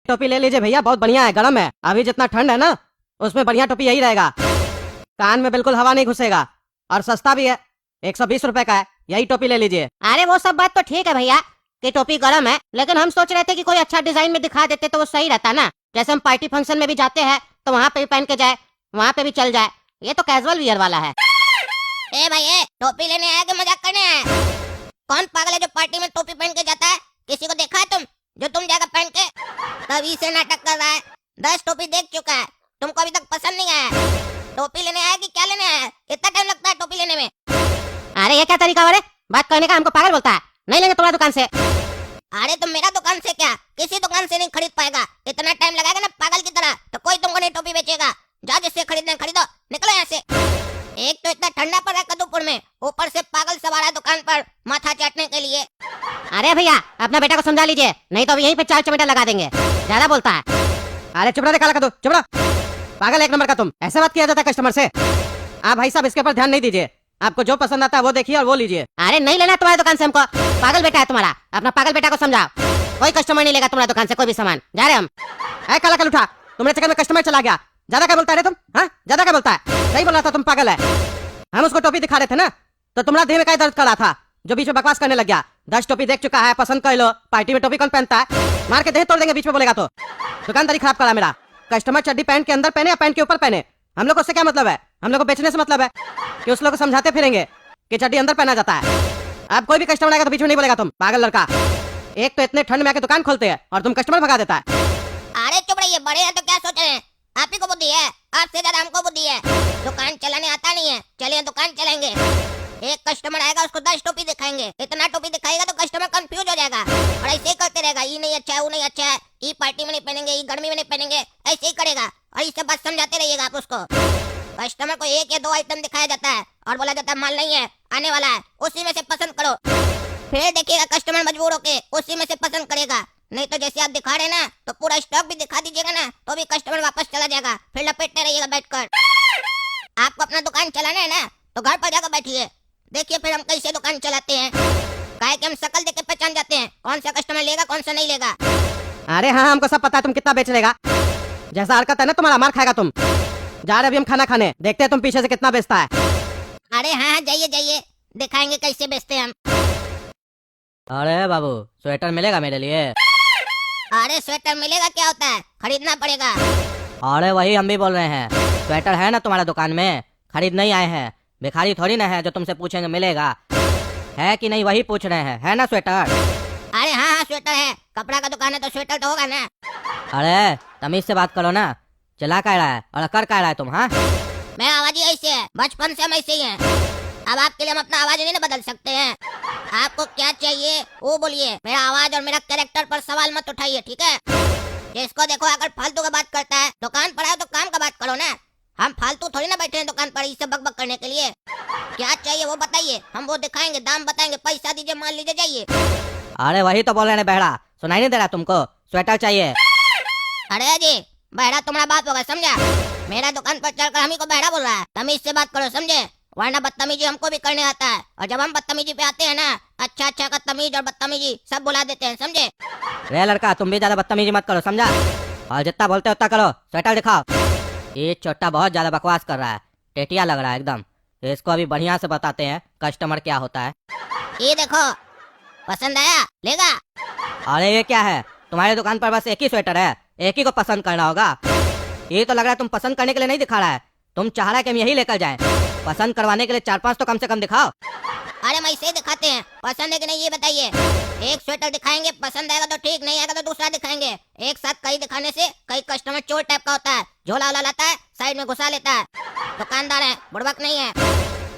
टोपी ले लीजिए भैया, बहुत बढ़िया है, गर्म है। अभी जितना ठंड है ना, उसमें बढ़िया टोपी यही रहेगा। कान में बिल्कुल हवा नहीं घुसेगा और सस्ता भी है, 120 रुपए का है। यही टोपी ले लीजिए। अरे वो सब बात तो ठीक है भैया कि टोपी गर्म है, लेकिन हम सोच रहे थे कि कोई अच्छा डिजाइन में दिखा देते तो वो सही रहता ना। जैसे हम पार्टी फंक्शन में भी जाते हैं तो वहाँ पे भी पहन के जाए, वहाँ पे भी चल जाए। ये तो कैजुअल वियर वाला है। ए भाई ए, टोपी लेने आया कि मजाक करने आया? कौन पागल है जो पार्टी में टोपी पहन के जाता है? किसी को देखा है तुम जो तुम जाकर पहन के तभी से नाटक कर रहा है? 10 टोपी देख चुका है, तुमको अभी तक पसंद नहीं आया। टोपी लेने आया कि क्या लेने आया? इतना टाइम लगता है टोपी लेने में? अरे ये क्या तरीका है बात करने का? हमको पागल बोलता है? नहीं लेंगे तुम्हारी दुकान से। अरे तुम मेरा दुकान से क्या किसी दुकान से नहीं खरीद पाएगा। इतना टाइम लगाएगा ना पागल की तरह तो कोई तुमको नहीं टोपी बेचेगा। जाओ जिससे खरीदना खरीदो, निकलो यहाँ से। एक तो इतना ठंडा पड़ा है कदूपुर में, ऊपर से पागल सब आ रहा है दुकान पर माथा चाटने के लिए। अरे भैया अपना बेटा को समझा लीजिए, नहीं तो अभी यहीं पे 4 चमेटा लगा देंगे। ज्यादा बोलता है। अरे चुप रहा, काला कदू, चुप रहा। पागल एक नंबर का तुम। ऐसे बात किया जाता है कस्टमर से? आप भाई साहब इसके ऊपर ध्यान नहीं दीजिए, आपको जो पसंद आता है वो देखिए और वो लीजिए। अरे नहीं लेना तुम्हारी दुकान से हमको। पागल बेटा है तुम्हारा, अपना पागल बेटा को समझाओ। कोई कस्टमर नहीं लेगा तुम्हारी दुकान से कोई भी सामान। जा रहे हम। ऐ काला कल उठा, तुम्हारे चक्कर में कस्टमर चला गया। ज्यादा क्या बोलता है रे तुम? हाँ ज्यादा क्या बोलता है? सही बोल रहा था, तुम पागल है। हम उसको टोपी दिखा रहे थे ना, तो तुम्हारा देह में क्या दर्द कर रहा था जो बीच में बकवास करने लग गया। 10 टोपी देख चुका है, पसंद कर लो। पार्टी में टोपी कौन पहनता है? मार के देह तोड़ देंगे बीच में बोलेगा तो। दुकानदारी खराब करा मेरा। कस्टमर चड्डी पैंट के अंदर पहने या पैंट के ऊपर पहने, हम लोग को उससे क्या मतलब है? हम लोग को बेचने से मतलब है कि उस लोग को समझाते फिरेंगे कि चड्डी अंदर पहना जाता है। अब कोई भी कस्टमर आएगा तो बीच में नहीं बोलेगा तुम, पागल लड़का। एक तो इतने ठंड में आके दुकान खोलते हैं और तुम कस्टमर भगा देता है। अरे चुप रहिए, बड़े हैं तो क्या सोच रहे हैं? आप ही को बुद्धि है, आपसे ज्यादा हमको बुद्धि है। दुकान चलाने आता नहीं है, चलिए दुकान चलाएंगे। एक कस्टमर आएगा उसको 10 टोपी दिखाएंगे। इतना टोपी दिखाएगा तो कस्टमर कंफ्यूज हो जाएगा और ऐसे ही करते रहेगा। ये नहीं अच्छा है, वो नहीं अच्छा है, ये पार्टी में नहीं पहनेंगे, ये गर्मी में नहीं पहनेंगे, ऐसे ही करेगा। और इसे बस समझाते रहिएगा आप उसको। कस्टमर को 1 या 2 आइटम दिखाया जाता है और बोला जाता है माल नहीं है, आने वाला है, उसी में से पसंद करो। फिर देखिएगा कस्टमर मजबूर होके उसी में से पसंद करेगा। नहीं तो जैसे आप दिखा रहे ना तो पूरा स्टॉक भी दिखा दीजिएगा ना तो भी कस्टमर वापस चला जाएगा। फिर लपेटते रहिएगा बैठकर। आपको अपना दुकान चलाना है ना तो घर पर जाकर बैठिए, देखिए फिर हम कैसे दुकान चलाते हैं। काहे कि हम शक्ल देख के पहचान जाते हैं कौन सा कस्टमर लेगा कौन सा नहीं लेगा। अरे हाँ हमको सब पता है तुम कितना बेच लेगा। जैसा हरकत है ना तुम्हारा, मार खाएगा तुम। जा रहे अभी हम खाना खाने, देखते हैं तुम पीछे से कितना बेचता है। अरे हाँ जाइए जाइए, दिखाएंगे कैसे बेचते हैं हम। अरे बाबू स्वेटर मिलेगा मेरे लिए? अरे स्वेटर मिलेगा क्या होता है, खरीदना पड़ेगा। अरे वही हम भी बोल रहे हैं, स्वेटर है ना तुम्हारा दुकान में? खरीद नहीं आए हैं, भिखारी थोड़ी ना है जो तुमसे पूछेंगे मिलेगा है कि नहीं, वही पूछ रहे हैं। है ना स्वेटर? अरे हाँ हाँ स्वेटर है, कपड़ा का दुकान है तो स्वेटर तो होगा ना। अरे तमीज से बात करो ना, चला क्या रहा है और कर क्या रहा है तुम? हाँ मैं आवाज ही ऐसे है, बचपन से हम ऐसे ही हैं। अब आपके लिए हम अपना आवाज नहीं ना बदल सकते हैं। आपको क्या चाहिए वो बोलिए, मेरा आवाज और मेरा कैरेक्टर पर सवाल मत उठाइए, ठीक है? जिसको देखो अगर फालतू का बात करता है, दुकान पर आए तो काम का बात करो ना। हम फालतू थोड़ी ना बैठे हैं दुकान पर इससे बकबक करने के लिए। क्या चाहिए वो बताइए, हम वो दिखाएंगे, दाम बताएंगे, पैसा दीजिए, मान लीजिए, जाइए। अरे वही तो बोल रहे हैं बहरा, सुनाई नहीं दे रहा तुमको? स्वेटर चाहिए। अरे जी बहरा तुम्हारा बाप होगा, समझा? मेरा दुकान पर चलकर हम ही को बहरा बोल रहा है। तमीज से बात करो, समझे? वरना बदतमीजी हमको भी करने आता है और जब हम बदतमीजी पे आते हैं ना, अच्छा अच्छा का तमीज और बदतमीजी सब बुला देते हैं, समझे? रे लड़का तुम भी ज्यादा बदतमीजी मत करो, समझा? और जितना बोलते उतना करो। स्वेटर दिखाओ। ये छोटा बहुत ज्यादा बकवास कर रहा है, टेटिया लग रहा है एकदम। इसको अभी बढ़िया से बताते हैं कस्टमर क्या होता है। ये देखो, पसंद आया लेगा? अरे ये क्या है, तुम्हारी दुकान पर बस एक ही स्वेटर है, एक ही को पसंद करना होगा? ये तो लग रहा है तुम पसंद करने के लिए नहीं दिखा रहा है, तुम चाह रहा है कि हम यही लेकर जाएं। पसंद करवाने के लिए 4-5 तो कम से कम दिखाओ। अरे मैं इसे दिखाते हैं, पसंद है कि नहीं ये बताइए। एक स्वेटर दिखाएंगे, पसंद आएगा तो ठीक, नहीं आएगा तो दूसरा दिखाएंगे। एक साथ कई दिखाने से कई कस्टमर चोर टाइप का होता है, झोला वाला लाता है साइड में घुसा लेता है। दुकानदार है, बुड़बक नहीं है।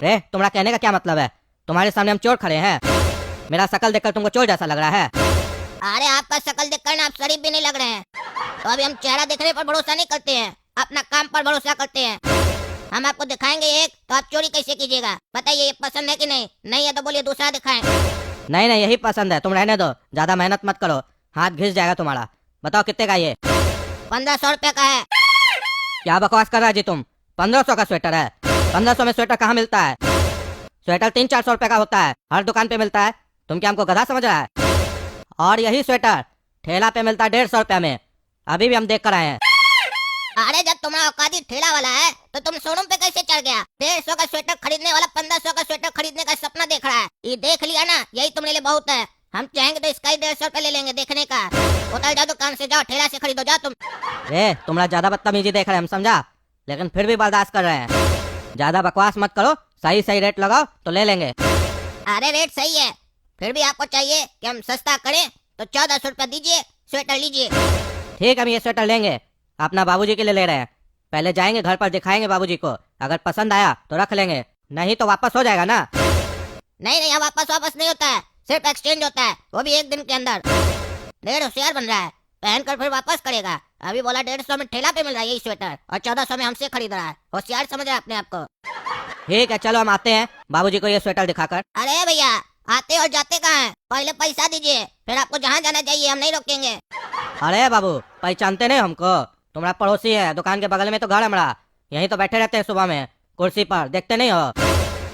रे तुम्हारा कहने का क्या मतलब है? तुम्हारे सामने हम चोर खड़े हैं, मेरा शकल देखकर तुमको चोर जैसा लग रहा है? अरे आपका शक्ल देखकर ना आप शरीफ भी नहीं लग रहे हैं। तो अभी हम चेहरा देखने पर भरोसा नहीं करते हैं, अपना काम पर भरोसा करते हैं। हम आपको दिखाएंगे एक, तो आप चोरी कैसे कीजिएगा बताइए? ये पसंद है कि नहीं? नहीं है तो बोलिए दूसरा दिखाएं। नहीं नहीं यही पसंद है, तुम रहने दो, ज्यादा मेहनत मत करो, हाथ घिस जाएगा तुम्हारा। बताओ कितने का ये? 1500 रुपए का है। क्या बकवास कर रहा है जी तुम? 1500 का स्वेटर है? 1500 में स्वेटर कहाँ मिलता है? स्वेटर 300-400 रुपए का होता है, हर दुकान पे मिलता है। तुम क्या हमको गधा समझ रहा है? और यही स्वेटर ठेला पे मिलता है 150 रुपया में, अभी भी हम देख कर आए हैं। अरे जब तुम्हारा औकाती ठेला वाला है तो तुम शोरूम पे कैसे चढ़ गया? 150 का स्वेटर खरीदने वाला 1500 का स्वेटर खरीदने का सपना देख रहा है। ये देख लिया ना, यही तुम्हारे लिए बहुत है। हम चाहेंगे तो इसका ही 150 रुपए ले लेंगे देखने का। उतर जाओ दुकान से, जाओ ठेला से खरीदो, जाओ तुम। तुम्हारा ज्यादा बदतमीजी देख रहे हैं हम, समझा, लेकिन फिर भी बर्दाश्त कर रहे हैं। ज्यादा बकवास मत करो, सही सही रेट लगाओ तो ले लेंगे। अरे रेट सही है, फिर भी आपको चाहिए कि हम सस्ता करें तो 1400 रुपया दीजिए, स्वेटर लीजिए। ठीक है, हम ये स्वेटर लेंगे, अपना बाबूजी के लिए ले रहे हैं। पहले जाएंगे घर पर, दिखाएंगे बाबूजी को, अगर पसंद आया तो रख लेंगे, नहीं तो वापस हो जाएगा ना। नहीं नहीं, यहाँ वापस नहीं होता है, सिर्फ एक्सचेंज होता है, वो भी एक दिन के अंदर। डेढ़ होशियार बन रहा है, पहनकर फिर वापस करेगा। अभी बोला 150 में ठेला पे मिल रहा है यही स्वेटर, और 1400 में हमसे खरीद रहा है। होशियार समझ रहा है अपने आप को। ठीक है, चलो हम आते हैं बाबूजी को ये स्वेटर दिखाकर। अरे भैया, आते और जाते कहाँ हैं? पहले पैसा दीजिए, फिर आपको जहाँ जाना चाहिए हम नहीं रोकेंगे। अरे बाबू, पहचानते नहीं हमको? तुम्हारा पड़ोसी है, दुकान के बगल में तो घर है हमारा, यहीं तो बैठे रहते हैं सुबह में कुर्सी पर, देखते नहीं हो?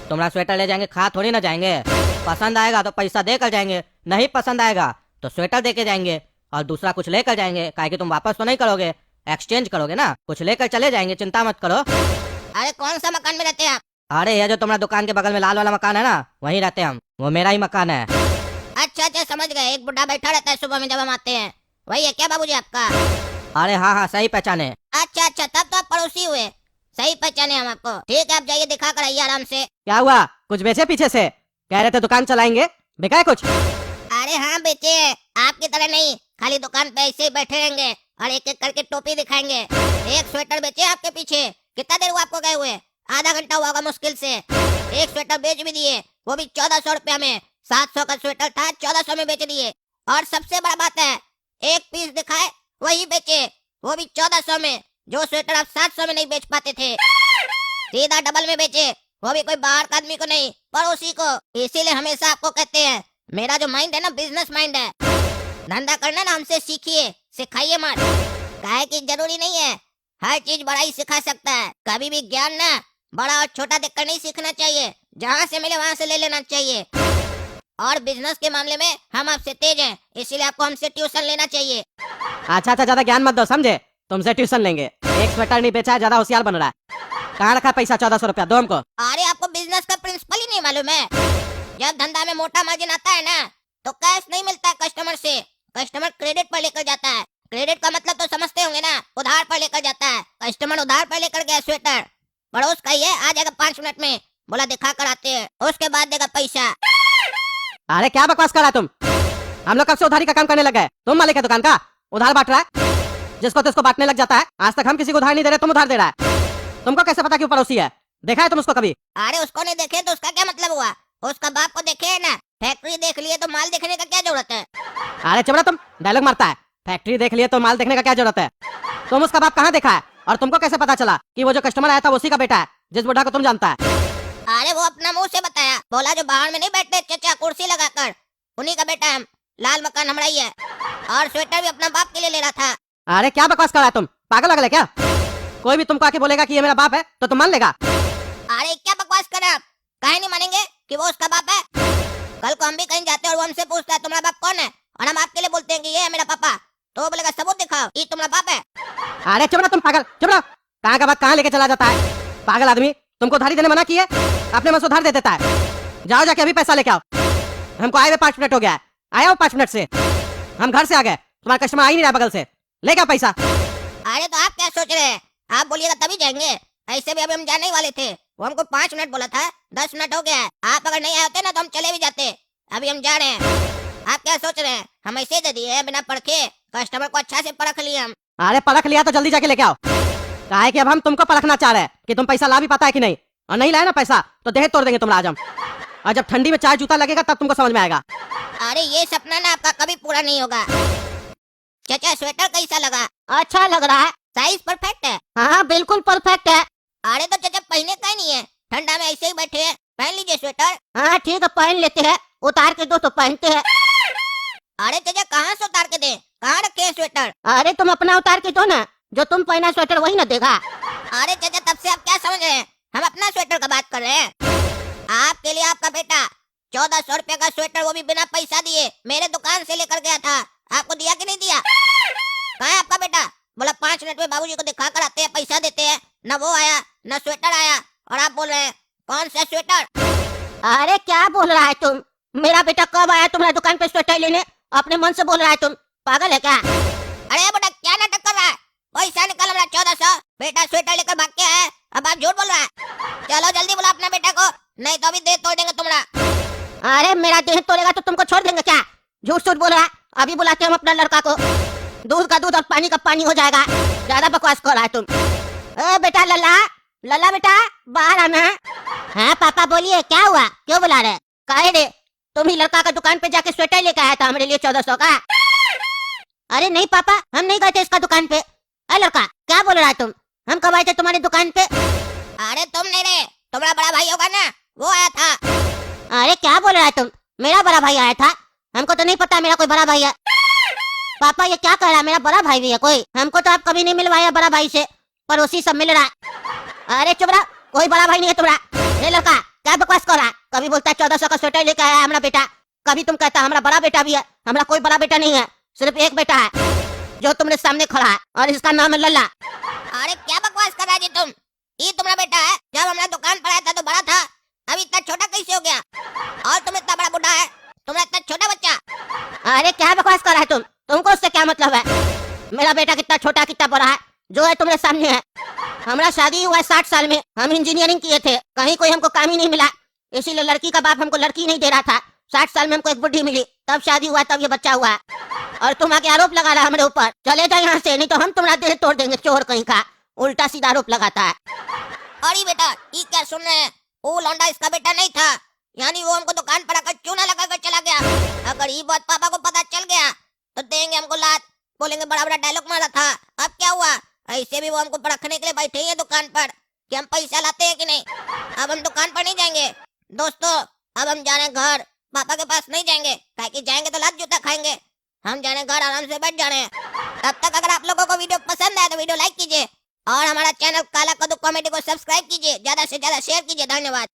तुम्हारा स्वेटर ले जाएंगे, खा थोड़ी ना जाएंगे। पसंद आएगा तो पैसा देकर जाएंगे, नहीं पसंद आएगा तो स्वेटर देके जाएंगे और दूसरा कुछ लेकर जाएंगे, काहे कि तुम वापस तो नहीं करोगे, एक्सचेंज करोगे ना, कुछ लेकर चले जाएंगे, चिंता मत करो। अरे कौन सा मकान में रहते हैं आप? अरे ये जो तुम्हारा दुकान के बगल में लाल वाला मकान है ना, वहीं रहते हैं हम, वो मेरा ही मकान है। अच्छा अच्छा, समझ गए, एक बुढ़ा बैठा रहता है सुबह में जब हम आते हैं, वही है क्या बाबूजी आपका? अरे हाँ हाँ, सही पहचाने। अच्छा अच्छा, तब तो आप पड़ोसी हुए, सही पहचाने हम आपको। ठीक है, आप जाइए, दिखा कर आइए आराम से। क्या हुआ, कुछ बेचे पीछे से? कह रहे थे दुकान चलाएंगे, बिका है कुछ? अरे हाँ बेचे, आपकी तरह नहीं, खाली दुकान पे ऐसे ही बैठे रहेंगे और एक एक करके टोपी दिखाएंगे। एक स्वेटर बेचे आपके पीछे, कितना देर हुआ आपको गए हुए? आधा घंटा हुआ होगा मुश्किल से। एक स्वेटर बेच भी दिए, वो भी 1400 रुपया में। 700 का स्वेटर था, 1400 में बेच दिए। और सबसे बड़ा बात है, एक पीस दिखाए वही बेचे, वो भी 1400 में। जो स्वेटर आप 700 में नहीं बेच पाते थे, सीधा डबल में बेचे, वो भी कोई बाहर का आदमी को नहीं, पड़ोसी को। इसीलिए हमेशा आपको कहते हैं, मेरा जो माइंड है ना, बिजनेस माइंड है। धंधा करना ना हमसे सीखिए, सिखाइए मत। काहे कि जरूरी नहीं है हर चीज बड़ा ही सिखा सकता है। कभी भी ज्ञान ना बड़ा और छोटा देखकर नहीं सीखना चाहिए, जहाँ से मिले वहाँ से ले लेना चाहिए। और बिजनेस के मामले में हम आपसे तेज हैं, इसीलिए आपको हमसे ट्यूशन लेना चाहिए। अच्छा अच्छा, ज्यादा ज्ञान मत दो, समझे, तुमसे ट्यूशन लेंगे। एक स्वेटर नहीं बेचा है, ज्यादा होशियार बन रहा है। कहाँ रखा पैसा? 1400 रुपया दो हमको। अरे आपको बिजनेस का प्रिंसिपल ही नहीं मालूम है? जब धंधा में मोटा मार्जिन आता है ना, तो कैश नहीं मिलता है कस्टमर से, कस्टमर क्रेडिट पर लेकर जाता है। क्रेडिट का मतलब तो समझते होंगे ना, उधार पर लेकर जाता है। कस्टमर उधार पर लेकर गया स्वेटर, पड़ोस का ही है, आ जाएगा 5 मिनट में, बोला दिखा कर आते हैं, उसके बाद देगा पैसा। अरे क्या बकवास कर रहा है तुम? हम लोग कब से उधारी का काम करने लगे हैं? तुम मालिक है दुकान का, उधार बांट रहा है, जिसको तिसको बांटने लग जाता है। आज तक हम किसी को उधार नहीं दे रहे, तुम उधार दे रहा है। तुमको कैसे पता कि वो पड़ोसी है? देखा है तुम उसको कभी? अरे उसको नहीं देखे तो उसका क्या मतलब हुआ? उसका बाप को देखे है ना, फैक्ट्री देख लिए तो माल देखने का क्या जरूरत है? अरे चुप रहा, तुम डायलॉग मारता है। फैक्ट्री देख लिए तो माल देखने का क्या जरूरत है? तुम उसका बाप कहाँ देखा है? और तुमको कैसे पता चला कि वो जो कस्टमर आया था उसी का बेटा है, जिस बुढ़ा को तुम जानता है? अरे वो अपना मुंह से बताया, बोला जो बाहर में नहीं बैठते चचा कुर्सी लगाकर, उन्हीं का बेटा है। लाल मकान हमारा ही है, और स्वेटर भी अपना बाप के लिए ले रहा था। अरे क्या बकवास कर रहा है तुम? पागल लगल है क्या? कोई भी तुमको आके बोलेगा कि ये मेरा बाप है तो तुम मान लेगा? अरे क्या बकवास कर रहे हैं आप? काहे नहीं मानेंगे कि वो उसका बाप है? कल को हम भी कहीं जाते हैं और वो हमसे पूछता है तुम्हारा बाप कौन है, और हम आपके लिए बोलते हैं कि ये है मेरा पापा, तो वो बोलेगा सबूत दिखाओ, ये तुम्हारा बाप है। अरे चुप रहा तुम, पागल, चुप रहा। कहाँ का बात कहाँ लेके चला जाता है? पागल आदमी, तुमको उधारी देने मना किए, अपने मन से उधार दे देता है। जाओ जाके अभी पैसा लेके आओ। हमको आए हुए 5 मिनट हो गया है, आया हो 5 मिनट से, हम घर से आ गए, तुम्हारा कस्टमर आ ही नहीं रहा बगल से, लेके आओ पैसा। अरे तो आप क्या सोच रहे हैं, आप बोलिएगा तभी जाएंगे। ऐसे भी अभी हम जाने ही वाले थे, वो हमको 5 मिनट बोला था, 10 मिनट हो गया है। आप अगर नहीं आए होते ना तो हम चले भी जाते। अभी हम जा रहे हैं। आप क्या सोच रहे हैं, हम ऐसे दे दिए बिना परखे? कस्टमर को अच्छा से परख लिए हम। अरे परख लिया तो जल्दी जाके लेके आओ। कहा है कि अब हम तुमको परखना चाह रहे हैं कि तुम पैसा ला भी पाता है कि नहीं, और नहीं लाए ना पैसा तो देह तोड़ देंगे तुम्हारा आज हम। और जब ठंडी में चाय जूता लगेगा तब तुमको समझ में आएगा। अरे ये सपना ना आपका कभी पूरा नहीं होगा। चाचा स्वेटर कैसा लगा? अच्छा लग रहा है। साइज परफेक्ट है। हाँ बिल्कुल परफेक्ट है। अरे तो चाचा पहने का नहीं है, ठंडा में ऐसे ही बैठे हैं, पहन लीजिए स्वेटर। हाँ ठीक है, पहन लेते हैं, उतार के दो तो पहनते हैं। अरे चाचा कहाँ से उतार के दे, कहाँ रखे हैं स्वेटर? अरे तुम अपना उतार के दो ना, जो तुम पहना स्वेटर वही ना देगा। अरे चाचा तब से आप क्या समझ रहे हैं, हम अपना स्वेटर का बात कर रहे हैं। आपके लिए आपका बेटा 1400 रुपए का स्वेटर, वो भी बिना पैसा दिए मेरे दुकान से लेकर गया था। आपको दिया कि नहीं दिया? कहाँ है आपका बेटा? बोला 5 मिनट में बाबूजी को दिखा कर आते हैं, पैसा देते हैं। न वो आया न स्वेटर आया, और आप बोल रहे हैं कौन सा स्वेटर? अरे क्या बोल रहा है तुम? मेरा बेटा कब आया तुम्हारी दुकान पे स्वेटर लेने? अपने मन से बोल रहा है तुम, पागल है क्या? अरे बेटा क्या नाटक कर रहा है? पैसा निकल रहा 1400, बेटा स्वेटर लेकर भाग के आया, अब आप झूठ बोल रहा है। चलो जल्दी बोला अपने बेटा को, नहीं तो अभी देह तोड़ देंगे तुम्हारा। अरे मेरा देह तोड़ेगा तो तुमको छोड़ देंगे क्या? झूठ झूठ बोल रहा है। अभी बुलाते हम अपना लड़का को, दूध का दूध और पानी का पानी हो जाएगा। ज्यादा बकवास कर रहा है तुम। ए बेटा लल्ला, लल्ला बेटा बाहर आना। हाँ पापा बोलिए, क्या हुआ? क्यों बुला रहे? काहे रे? तुम ही लड़का का दुकान पे जाके स्वेटर लेकर आया था हमारे लिए 1400 का। अरे नहीं पापा, हम नहीं गए थे इसका दुकान पे। अरे लड़का क्या बोल रहा है तुम? हम कब आए थे तुम्हारी दुकान पे? अरे तुम नहीं रे, तुम्हारा बड़ा भाई होगा ना, वो आया था। अरे क्या बोल रहा है तुम? मेरा बड़ा भाई आया था? हमको तो नहीं पता मेरा कोई बड़ा भाई है। पापा ये क्या कह रहा है? मेरा बड़ा भाई भी है कोई? हमको तो आप कभी नहीं मिलवाया बड़ा भाई से, पड़ोसी सब मिल रहा है। अरे चुप रहा, कोई बड़ा भाई नहीं है तुम्हारा। ये लड़का क्या बकवास कर रहा है? कभी बोलता है 1400 का स्वेटर लेकर आया हमारा बेटा, कभी तुम कहता हमारा बड़ा बेटा भी है। हमारा कोई बड़ा बेटा नहीं है, सिर्फ एक बेटा है जो तुम्हारे सामने खड़ा है, और इसका नाम है लल्ला। अरे क्या बकवास कर रहा है जी तुम? ये तुम्हारा बेटा है? जब हमारा दुकान पर आया था तो बड़ा था, अभी इतना छोटा कैसे हो गया? और तुम इतना बड़ा बुढ़ा है, तुम्हारा इतना छोटा बच्चा। अरे क्या बकवास कर रहा है तुम? तुमको उससे क्या मतलब है? मेरा बेटा कितना छोटा कितना बड़ा है, जो है तुम्हारे सामने है। हमारा शादी हुआ है 60 साल में, हम इंजीनियरिंग किए थे, कहीं कोई हमको काम ही नहीं मिला, इसीलिए लड़की का बाप हमको लड़की नहीं दे रहा था। 60 साल में हमको एक बुढ़ी मिली, तब शादी हुआ, तब ये बच्चा हुआ है। और तुम आके आरोप लगा रहा है हमारे ऊपर। चले जाए यहाँ से, नहीं तो हम तुम्हारा देह तोड़ देंगे। चोर कहीं का उल्टा सीधा आरोप लगाता है। अरे बेटा ये क्या सुन रहे हैं? वो लौंडा इसका बेटा नहीं था, यानी वो हमको दुकान पर आकर चूना लगाकर चला गया। अगर ये बात पापा को पता चल गया तो देंगे हमको लात, बोलेंगे बड़ा बड़ा डायलॉग मारा था। अब क्या हुआ? ऐसे भी वो हमको परखने के लिए बैठे ही है दुकान पर कि हम पैसा लाते हैं कि नहीं। अब हम दुकान पर नहीं जाएंगे दोस्तों, अब हम जा रहे हैं घर। पापा के पास नहीं जाएंगे, काहे कि जाएंगे तो लात जूता खाएंगे। हम जा रहे हैं घर, आराम से बैठ जा रहे हैं। तब तक अगर आप लोगों को वीडियो पसंद आए तो वीडियो लाइक कीजिए, और हमारा चैनल काला कद्दू कॉमेडी को सब्सक्राइब कीजिए, ज्यादा से ज्यादा शेयर कीजिए। धन्यवाद।